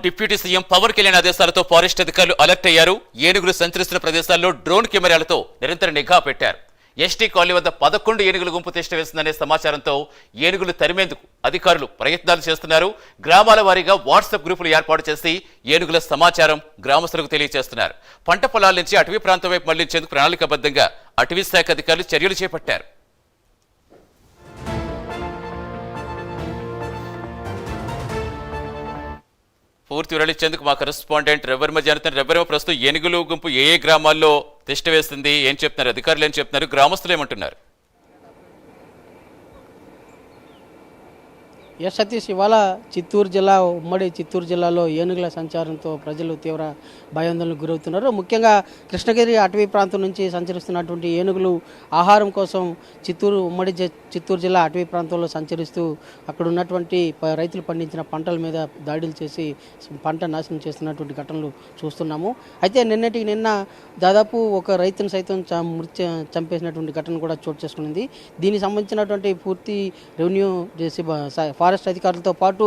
Deputy CM Pawan Kalyan ఆదేశాలతో forest అధికారులు alert అయ్యారు. ఏనుగులు సంచరిస్తున్న ప్రదేశాల్లో డ్రోన్ కెమెరాలతో నిరంతర నిఘా పెట్టారు. ఎస్టీ కాలనీ వద్ద 11 ఏనుగుల గుంపు తిష్ట వేస్తుందనే సమాచారంతో ఏనుగులు తరిమేందుకు అధికారులు ప్రయత్నాలు చేస్తున్నారు. గ్రామాల వారీగా వాట్సాప్ గ్రూపులు ఏర్పాటు చేసి ఏనుగుల సమాచారం గ్రామస్తులకు తెలియజేస్తున్నారు. పంట పొలాల నుంచి అటవీ ప్రాంతం వైపు మళ్లించేందుకు ప్రణాళికాబద్ధంగా అటవీ శాఖ అధికారులు చర్యలు చేపట్టారు. పూర్తి వివరించేందుకు మా కరెస్పాండెంట్ రవివర్మ జనతన్. రవివర్మ, ప్రస్తుతం ఏనుగులు గుంపు ఏ గ్రామాల్లో తిష్ట వేస్తుంది, ఏం చెప్తున్నారు అధికారులు, ఏం చెప్తున్నారు, గ్రామస్తులు ఏమంటున్నారు? సతీష్, ఇవాళ చిత్తూరు జిల్లా ఉమ్మడి చిత్తూరు జిల్లాలో ఏనుగుల సంచారంతో ప్రజలు తీవ్ర భయాందోళనకు గురవుతున్నారు. ముఖ్యంగా కృష్ణగిరి అటవీ ప్రాంతం నుంచి సంచరిస్తున్నటువంటి ఏనుగులు ఆహారం కోసం ఉమ్మడి చిత్తూరు జిల్లా అటవీ ప్రాంతంలో సంచరిస్తూ అక్కడ ఉన్నటువంటి రైతులు పండించిన పంటల మీద దాడులు చేసి పంట నాశనం చేస్తున్నటువంటి ఘటనలు చూస్తున్నాము. అయితే నిన్న దాదాపు ఒక రైతును సైతం చంపేసినటువంటి ఘటన కూడా చోటు చేసుకునింది. దీనికి సంబంధించినటువంటి పూర్తి రెవెన్యూ చేసి ఫారెస్ట్ అధికారులతో పాటు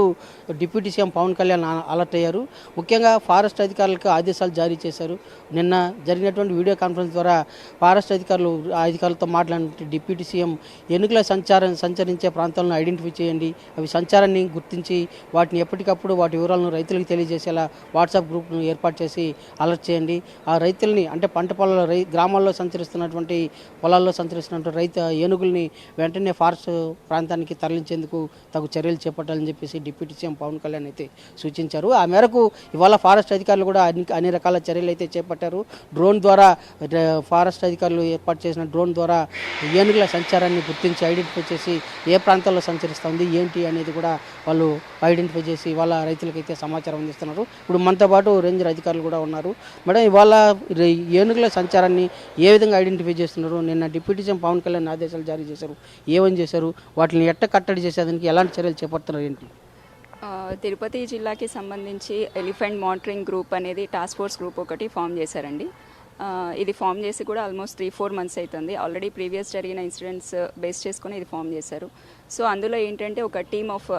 deputy CM Pawan Kalyan alert అయ్యారు. ముఖ్యంగా ఫారెస్ట్ అధికారులకు ఆదేశాలు జారీ చేశారు. నిన్న జరిగినటువంటి వీడియో కాన్ఫరెన్స్ ద్వారా ఫారెస్ట్ అధికారులతో మాట్లాడిన డిప్యూటీ సీఎం ఏనుగుల సంచరించే ప్రాంతాలను ఐడెంటిఫై చేయండి, అవి సంచారాన్ని గుర్తించి వాటిని ఎప్పటికప్పుడు వాటి వివరాలను రైతులకు తెలియజేసేలా వాట్సాప్ గ్రూప్ను ఏర్పాటు చేసి అలర్ట్ చేయండి. ఆ రైతుల్ని అంటే పంట పొలాల్లో గ్రామాల్లో పొలాల్లో సంచరిస్తున్నటువంటి ఏనుగుల్ని వెంటనే ఫారెస్ట్ ప్రాంతానికి తరలించేందుకు తగు చర్యలు చేపట్టాలని చెప్పేసి డిప్యూటీ సీఎం పవన్ కళ్యాణ్ అయితే సూచించారు. ఆ మేరకు ఇవాళ ఫారెస్ట్ అధికారులు కూడా అన్ని రకాల చర్యలు అయితే చేపట్టారు. డ్రోన్ ద్వారా ఫారెస్ట్ అధికారులు ఏర్పాటు చేసిన డ్రోన్ ద్వారా ఏనుగుల సంచారాన్ని గుర్తించి ఐడెంటిఫై చేసి ఏ ప్రాంతాల్లో సంచరిస్తుంది ఏంటి అనేది కూడా వాళ్ళు ఐడెంటిఫై చేసి ఇవాళ రైతులకైతే సమాచారం అందిస్తున్నారు. ఇప్పుడు మనతో పాటు రేంజర్ అధికారులు కూడా ఉన్నారు. మేడం, ఇవాళ ఏనుగుల సంచారాన్ని ఏ విధంగా ఐడెంటిఫై చేస్తున్నారు? నిన్న డిప్యూటీ సీఎం పవన్ కళ్యాణ్ ఆదేశాలు జారీ చేశారు, ఏమని చేశారు, వాటిని ఎట్ట కట్టడి చేసేదానికి ఎలాంటి చర్యలు చేపడుతున్నారు ఏంటి? తిరుపతి జిల్లాకి సంబంధించి ఎలిఫెంట్ మానిటరింగ్ గ్రూప్ అనేది టాస్క్ ఫోర్స్ గ్రూప్ ఒకటి ఫామ్ చేశారండి. ఇది ఫామ్ చేసి కూడా ఆల్మోస్ట్ 3-4 మంత్స్ అవుతుంది. ఆల్రెడీ ప్రీవియస్ జరిగిన ఇన్సిడెంట్స్ బేస్ చేసుకుని ఇది ఫామ్ చేశారు. సో అందులో ఏంటంటే ఒక team of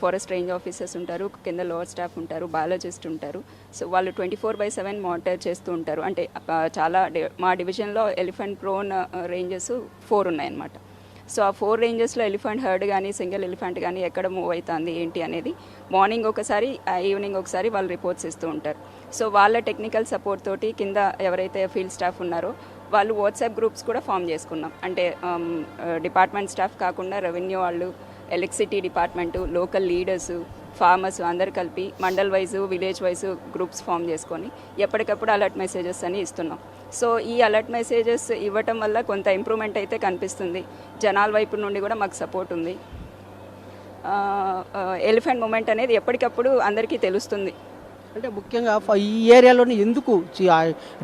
forest range officers ఉంటారు, కింద లోవర్ స్టాఫ్ ఉంటారు, బయాలజిస్ట్ ఉంటారు. సో వాళ్ళు 24/7 మానిటర్ చేస్తూ ఉంటారు. అంటే చాలా మా డివిజన్లో ఎలిఫెంట్ ప్రోన్ రేంజెస్ 4 ఉన్నాయన్నమాట. సో ఆ 4 రేంజెస్లో ఎలిఫెంట్ హర్డ్ కానీ సింగిల్ ఎలిఫెంట్ కానీ ఎక్కడ మూవ్ అవుతుంది ఏంటి అనేది మార్నింగ్ ఒకసారి ఈవినింగ్ ఒకసారి వాళ్ళు రిపోర్ట్స్ ఇస్తూ ఉంటారు. సో వాళ్ళ టెక్నికల్ సపోర్ట్ తోటి కింద ఎవరైతే ఫీల్డ్ స్టాఫ్ ఉన్నారో వాళ్ళు వాట్సాప్ గ్రూప్స్ కూడా ఫామ్ చేసుకున్నాం. అంటే డిపార్ట్మెంట్ స్టాఫ్ కాకుండా రెవెన్యూ వాళ్ళు, electricity department, local leaders, farmers అందరు కలిపి mandal wise, village wise groups form చేసుకొని ఎప్పటికప్పుడు అలర్ట్ మెసేజెస్ అని ఇస్తున్నాం. సో ఈ అలర్ట్ మెసేజెస్ ఇవ్వటం వల్ల కొంత ఇంప్రూవ్మెంట్ అయితే కనిపిస్తుంది. జనాల వైపు నుండి కూడా మాకు సపోర్ట్ ఉంది. ఎలిఫెంట్ మూమెంట్ అనేది ఎప్పటికప్పుడు అందరికీ తెలుస్తుంది. అంటే ముఖ్యంగా ఈ ఏరియాలోని ఎందుకు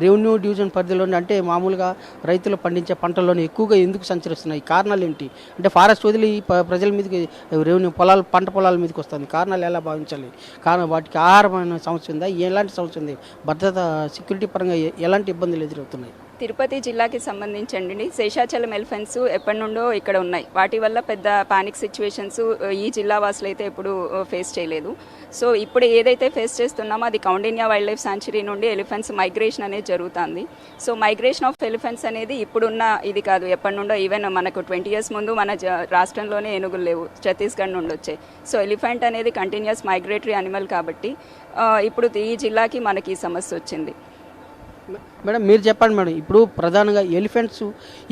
రెవెన్యూ డివిజన్ పరిధిలోని అంటే మామూలుగా రైతులు పండించే పంటల్లోనే ఎక్కువగా ఎందుకు సంచరిస్తున్నాయి? కారణాలు ఏంటి? అంటే ఫారెస్ట్ వదిలి ప్రజల మీదకి రెవెన్యూ పంట పొలాల మీదకి వస్తుంది. కారణాలు ఎలా భావించాలి? కారణం వాటికి ఆహారమైన సమస్య ఉందా? ఎలాంటి సమస్య ఉంది? భద్రత, సెక్యూరిటీ పరంగా ఎలాంటి ఇబ్బందులు ఎదురవుతున్నాయి? తిరుపతి జిల్లాకి సంబంధించండి శేషాచలం ఎలిఫెంట్స్ ఎప్పటి నుండో ఇక్కడ ఉన్నాయి. వాటి వల్ల పెద్ద పానిక్ సిచ్యువేషన్స్ ఈ జిల్లా వాసులు అయితే ఎప్పుడు ఫేస్ చేయలేదు. సో ఇప్పుడు ఏదైతే ఫేస్ చేస్తున్నామో అది కౌండిన్యా వైల్డ్ లైఫ్ సాంచురీ నుండి ఎలిఫెంట్స్ మైగ్రేషన్ అనేది జరుగుతుంది. సో మైగ్రేషన్ ఆఫ్ ఎలిఫెంట్స్ అనేది ఇప్పుడున్న ఇది కాదు, ఎప్పటి నుండో. ఈవెన్ మనకు 20 years ముందు మన రాష్ట్రంలోనే ఏనుగులు లేవు, ఛత్తీస్గఢ్ నుండి వచ్చాయి. సో ఎలిఫెంట్ అనేది కంటిన్యూస్ మైగ్రేటరీ అనిమల్ కాబట్టి ఇప్పుడు ఈ జిల్లాకి మనకి ఈ సమస్య వచ్చింది. మేడం, మీరు చెప్పండి మేడం, ఇప్పుడు ప్రధానంగా ఎలిఫెంట్స్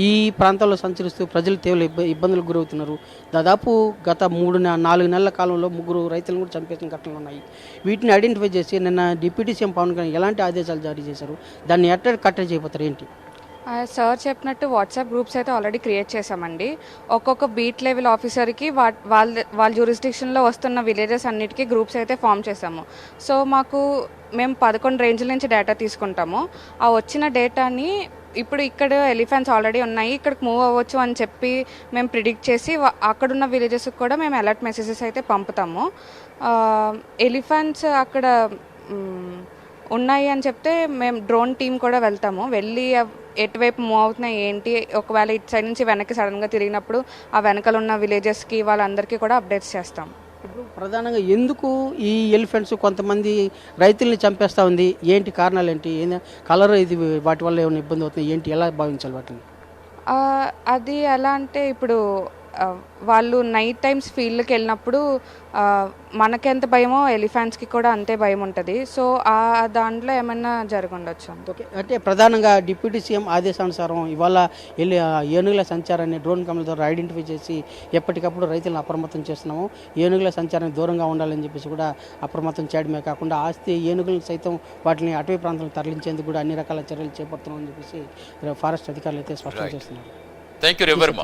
ఈ ప్రాంతాల్లో సంచరిస్తూ ప్రజలు తీవ్ర ఇబ్బందులకు గురవుతున్నారు. దాదాపు గత 3-4 నెలల కాలంలో 3 రైతులను కూడా చంపేసిన ఘటనలు ఉన్నాయి. వీటిని ఐడెంటిఫై చేసి నిన్న డిప్యూటీ సీఎం పవన్ కళ్యాణ్ ఎలాంటి ఆదేశాలు జారీ చేశారు? దాన్ని ఎట్లా కట్టడి చేయబోతారు ఏంటి? సార్ చెప్పినట్టు వాట్సాప్ గ్రూప్స్ అయితే ఆల్రెడీ క్రియేట్ చేసామండి. ఒక్కొక్క బీట్ లెవెల్ ఆఫీసర్కి వాళ్ళ జ్యూరిస్డిక్షన్లో వస్తున్న విలేజెస్ అన్నిటికీ గ్రూప్స్ అయితే ఫామ్ చేసాము. సో మేము 11 రేంజ్ల నుంచి డేటా తీసుకుంటాము. ఆ వచ్చిన డేటాని ఇప్పుడు ఇక్కడ ఎలిఫెంట్స్ ఆల్రెడీ ఉన్నాయి, ఇక్కడికి మూవ్ అవ్వచ్చు అని చెప్పి మేము ప్రిడిక్ట్ చేసి అక్కడున్న విలేజెస్కి కూడా మేము అలర్ట్ మెసేజెస్ అయితే పంపుతాము. ఎలిఫెంట్స్ అక్కడ ఉన్నాయి అని చెప్తే మేము డ్రోన్ టీం కూడా వెళ్ళి ఎటువైపు మూవ్ అవుతున్నాయి ఏంటి, ఒకవేళ ఇటు సైడ్ నుంచి వెనక్కి సడన్గా తిరిగినప్పుడు ఆ వెనకాల ఉన్న విలేజెస్కి వాళ్ళందరికీ కూడా అప్డేట్స్ చేస్తాం. ఇప్పుడు ప్రధానంగా ఎందుకు ఈ ఎలిఫెంట్స్ కొంతమంది రైతుల్ని చంపేస్తూ ఉంది, ఏంటి కారణాలు ఏంటి, కలర్ ఇది వాటి వల్ల ఏమైనా ఇబ్బంది అవుతుంది ఏంటి, ఎలా భావించాలి వాటిని? ఆ, అది ఎలా అంటే ఇప్పుడు వాళ్ళు నైట్ టైమ్స్ ఫీల్డ్కి వెళ్ళినప్పుడు ఆ, మనకెంత భయమో ఎలిఫెంట్స్కి కూడా అంతే భయం ఉంటుంది. సో ఆ దాంట్లో ఏమైనా జరగండొచ్చు. ఓకే, అంటే ప్రధానంగా డిప్యూటీ సీఎం ఆదేశానుసారం ఇవాళ ఏనుగుల సంచారాన్ని డ్రోన్ కెమెరా ద్వారా ఐడెంటిఫై చేసి ఎప్పటికప్పుడు రైతులను అప్రమత్తం చేస్తున్నాము. ఏనుగుల సంచారానికి దూరంగా ఉండాలని చెప్పేసి కూడా అప్రమత్తం చేయడమే కాకుండా ఆస్తి ఏనుగులను సైతం వాటిని అటవీ ప్రాంతాలకు తరలించేందుకు కూడా అన్ని రకాల చర్యలు చేపడుతున్నామని చెప్పేసి ఫారెస్ట్ అధికారులు అయితే స్పష్టం చేస్తున్నారు. Thank you Ravi Varma.